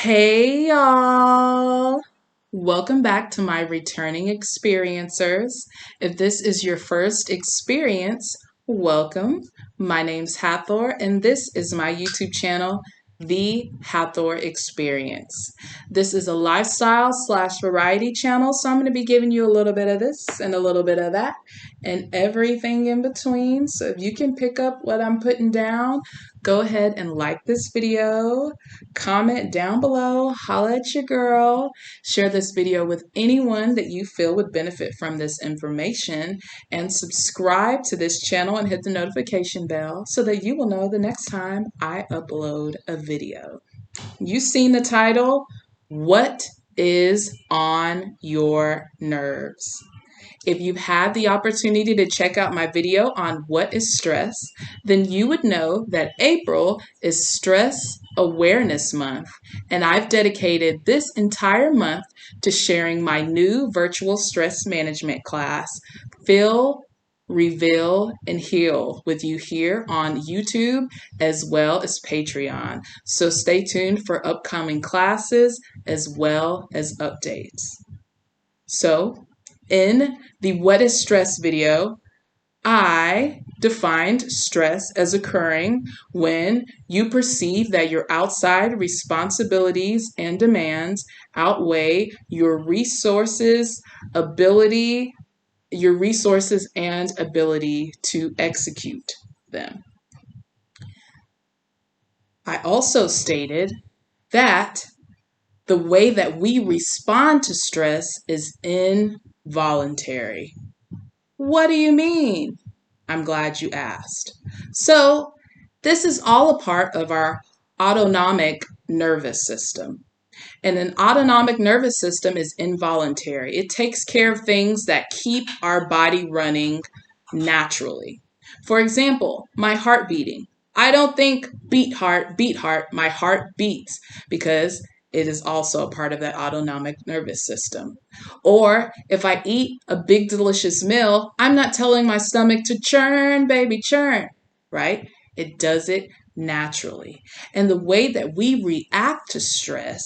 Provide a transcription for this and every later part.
Hey y'all! Welcome back to my returning experiencers. If this is your first experience, welcome. My name's Hathor, and this is my YouTube channel, The Hathor Experience. This is a lifestyle / variety channel, so I'm going to be giving you a little bit of this and a little bit of that and everything in between. So if you can pick up what I'm putting down, go ahead and like this video, comment down below, holla at your girl, share this video with anyone that you feel would benefit from this information, and subscribe to this channel and hit the notification bell so that you will know the next time I upload a video. You've seen the title, What is on Your Nerves? If you've had the opportunity to check out my video on what is stress, then you would know that April is Stress Awareness Month, and I've dedicated this entire month to sharing my new virtual stress management class, Feel, Reveal, and Heal, with you here on YouTube as well as Patreon. So stay tuned for upcoming classes as well as updates. So, in the What is Stress video, I defined stress as occurring when you perceive that your outside responsibilities and demands outweigh your resources and ability to execute them. I also stated that the way that we respond to stress is involuntary. What do you mean? I'm glad you asked. So, this is all a part of our autonomic nervous system. And an autonomic nervous system is involuntary. It takes care of things that keep our body running naturally. For example, my heart beating. I don't think beat heart, my heart beats, because it is also a part of that autonomic nervous system. Or if I eat a big delicious meal, I'm not telling my stomach to churn, baby, churn, right? It does it naturally. And the way that we react to stress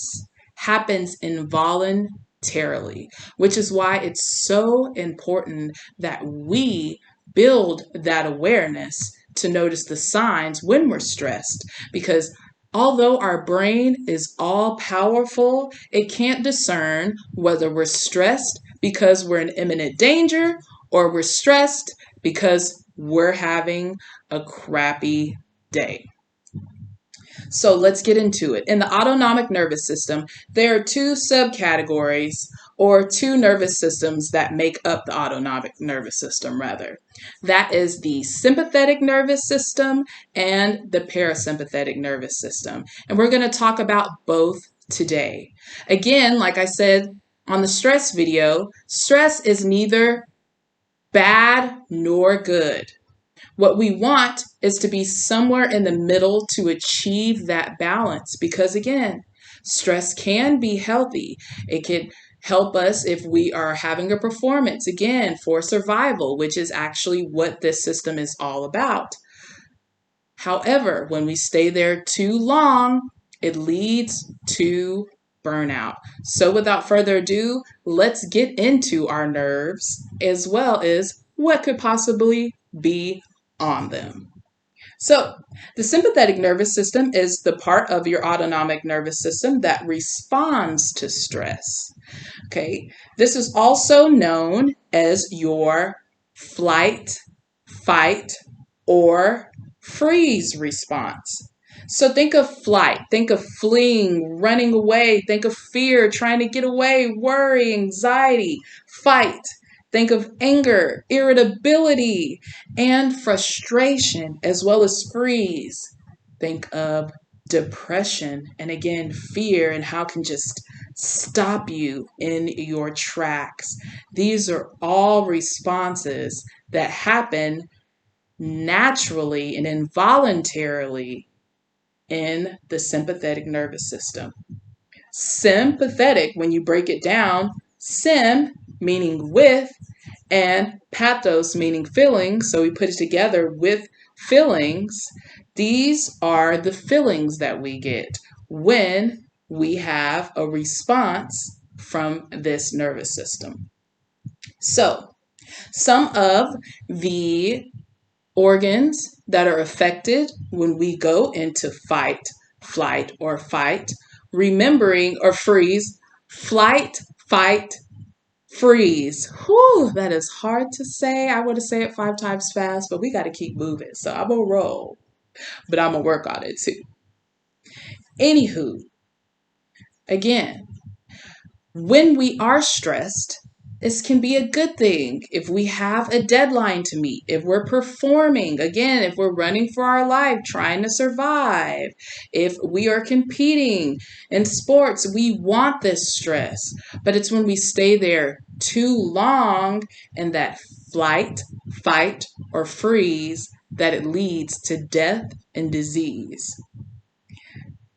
happens involuntarily, which is why it's so important that we build that awareness to notice the signs when we're stressed, because although our brain is all powerful, it can't discern whether we're stressed because we're in imminent danger or we're stressed because we're having a crappy day. So let's get into it. In the autonomic nervous system, there are two subcategories, or two nervous systems that make up the autonomic nervous system, rather. That is the sympathetic nervous system and the parasympathetic nervous system. And we're going to talk about both today. Again, like I said on the stress video, stress is neither bad nor good. What we want is to be somewhere in the middle to achieve that balance, because again, stress can be healthy. It can help us if we are having a performance, again, for survival, which is actually what this system is all about. However, when we stay there too long, it leads to burnout. So without further ado, let's get into our nerves as well as what could possibly be on them. So the sympathetic nervous system is the part of your autonomic nervous system that responds to stress. Okay, this is also known as your flight, fight, or freeze response. So think of flight, think of fleeing, running away, think of fear, trying to get away, worry, anxiety. Fight, think of anger, irritability, and frustration, as well as freeze. Think of depression, and again, fear, and how it can just stop you in your tracks. These are all responses that happen naturally and involuntarily in the sympathetic nervous system. Sympathetic, when you break it down, sym meaning with, and pathos meaning feelings, so we put it together with feelings. These are the feelings that we get when we have a response from this nervous system. So, some of the organs that are affected when we go into fight, flight, or fight, remembering or freeze, flight, fight, freeze. Whew, that is hard to say. I want to say it 5 times fast, but we got to keep moving. So I'm going to roll, but I'm going to work on it too. Anywho, again, when we are stressed, this can be a good thing if we have a deadline to meet, if we're performing, again, if we're running for our life, trying to survive, if we are competing in sports, we want this stress. But it's when we stay there too long in that flight, fight, or freeze that it leads to death and disease.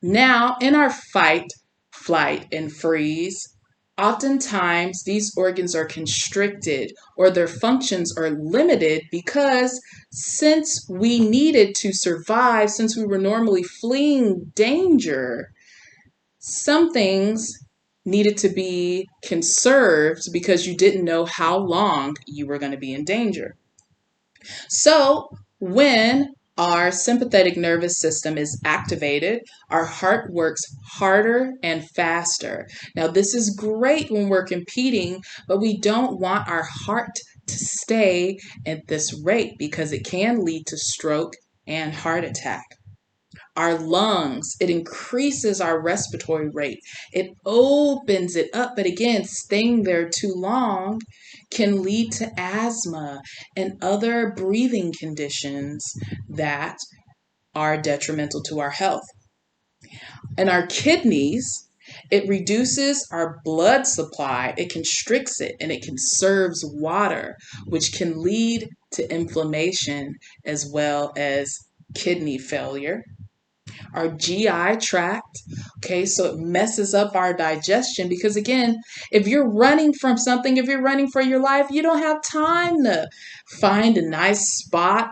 Now, in our fight, flight, and freeze, oftentimes these organs are constricted or their functions are limited because since we needed to survive, since we were normally fleeing danger, some things needed to be conserved because you didn't know how long you were going to be in danger. So when our sympathetic nervous system is activated, our heart works harder and faster. Now, this is great when we're competing, but we don't want our heart to stay at this rate because it can lead to stroke and heart attack. Our lungs, it increases our respiratory rate. It opens it up, but again, staying there too long can lead to asthma and other breathing conditions that are detrimental to our health. And our kidneys, it reduces our blood supply, it constricts it, and it conserves water, which can lead to inflammation as well as kidney failure. Our GI tract, okay, so it messes up our digestion because, again, if you're running from something, if you're running for your life, you don't have time to find a nice spot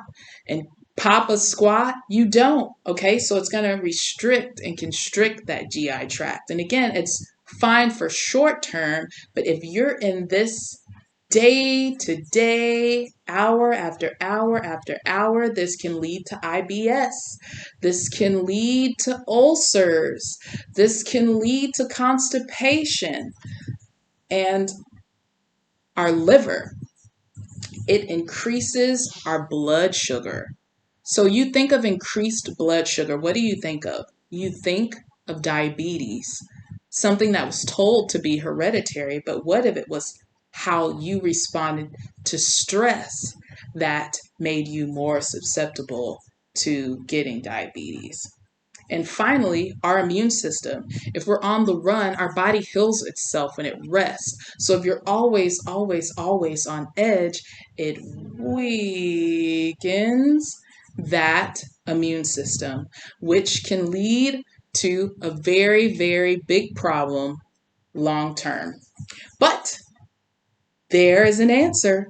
and pop a squat. You don't, okay, so it's going to restrict and constrict that GI tract. And again, it's fine for short term, but if you're in this day to day, hour after hour after hour, this can lead to IBS. This can lead to ulcers. This can lead to constipation. And our liver, it increases our blood sugar. So you think of increased blood sugar, what do you think of? You think of diabetes, something that was told to be hereditary, but what if it was how you responded to stress that made you more susceptible to getting diabetes? And finally, our immune system. If we're on the run, our body heals itself when it rests. So if you're always, always, always on edge, it weakens that immune system, which can lead to a very, very big problem long term. But there is an answer.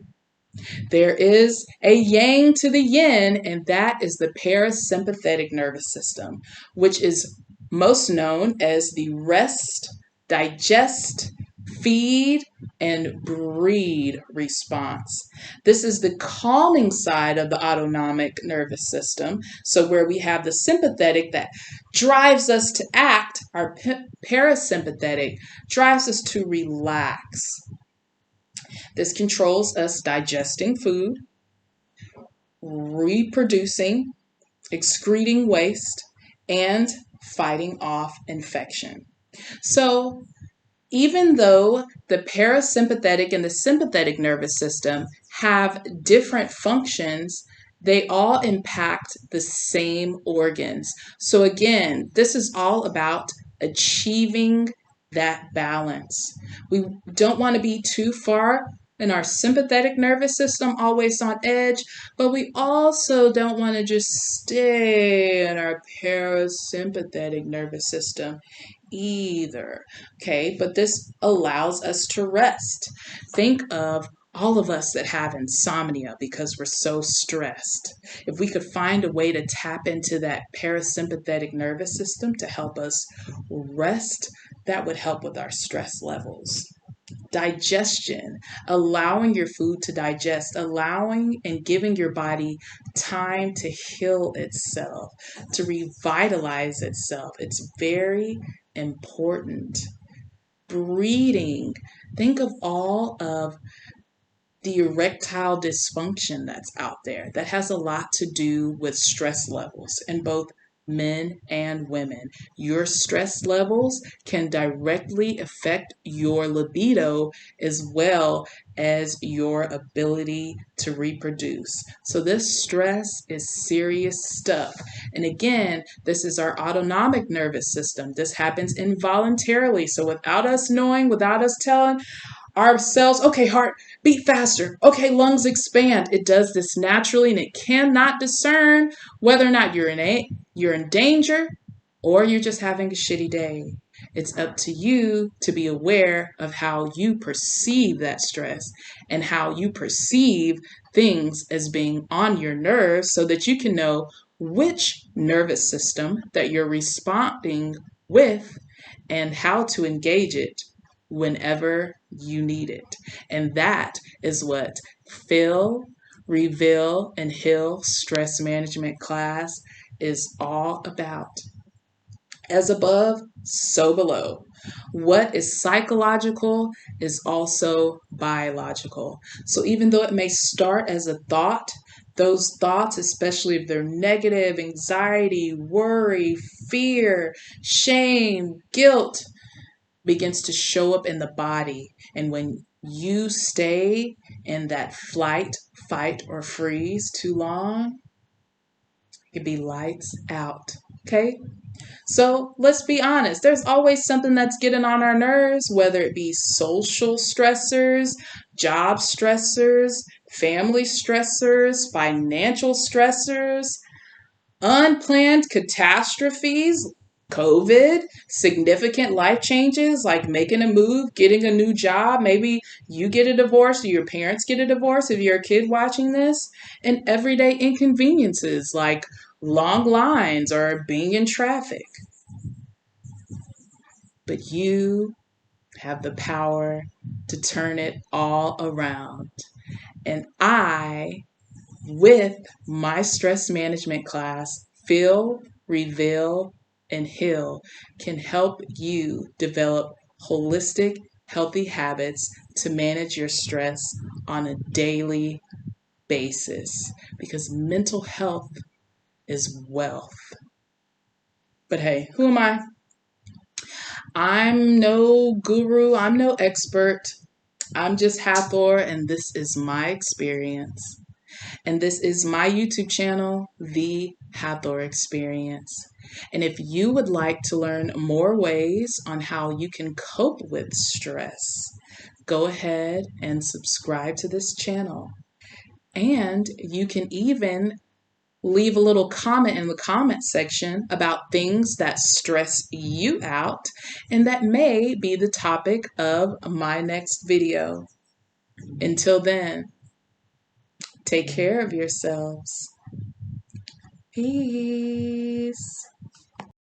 There is a yang to the yin, and that is the parasympathetic nervous system, which is most known as the rest, digest, feed, and breed response. This is the calming side of the autonomic nervous system. So where we have the sympathetic that drives us to act, our parasympathetic drives us to relax. This controls us digesting food, reproducing, excreting waste, and fighting off infection. So even though the parasympathetic and the sympathetic nervous system have different functions, they all impact the same organs. So again, this is all about achieving that balance. We don't want to be too far in our sympathetic nervous system, always on edge, but we also don't want to just stay in our parasympathetic nervous system either. Okay, but this allows us to rest. Think of All of us that have insomnia because we're so stressed, if we could find a way to tap into that parasympathetic nervous system to help us rest, that would help with our stress levels. Digestion, allowing your food to digest, allowing and giving your body time to heal itself, to revitalize itself. It's very important. Breathing, think of all of the erectile dysfunction that's out there that has a lot to do with stress levels in both men and women. Your stress levels can directly affect your libido as well as your ability to reproduce. So this stress is serious stuff. And again, this is our autonomic nervous system. This happens involuntarily. So without us knowing, without us telling our cells, okay, heart, beat faster. Okay, lungs expand. It does this naturally, and it cannot discern whether or not you're in danger or you're just having a shitty day. It's up to you to be aware of how you perceive that stress and how you perceive things as being on your nerves so that you can know which nervous system that you're responding with and how to engage it whenever you need it. And that is what Fill, Reveal, and Heal Stress Management class is all about. As above, so below. What is psychological is also biological. So even though it may start as a thought, those thoughts, especially if they're negative, anxiety, worry, fear, shame, guilt, begins to show up in the body. And when you stay in that flight, fight, or freeze too long, it could be lights out. Okay? So let's be honest. There's always something that's getting on our nerves, whether it be social stressors, job stressors, family stressors, financial stressors, unplanned catastrophes, COVID, significant life changes like making a move, getting a new job, maybe you get a divorce or your parents get a divorce if you're a kid watching this, and everyday inconveniences like long lines or being in traffic. But you have the power to turn it all around. And I, with my stress management class, Feel, Reveal, and Heal, can help you develop holistic, healthy habits to manage your stress on a daily basis because mental health is wealth. But hey, who am I? I'm no guru, I'm no expert. I'm just Hathor, and this is my experience. And this is my YouTube channel, The Hathor Experience. And if you would like to learn more ways on how you can cope with stress, go ahead and subscribe to this channel. And you can even leave a little comment in the comment section about things that stress you out, and that may be the topic of my next video. Until then, take care of yourselves. Peace.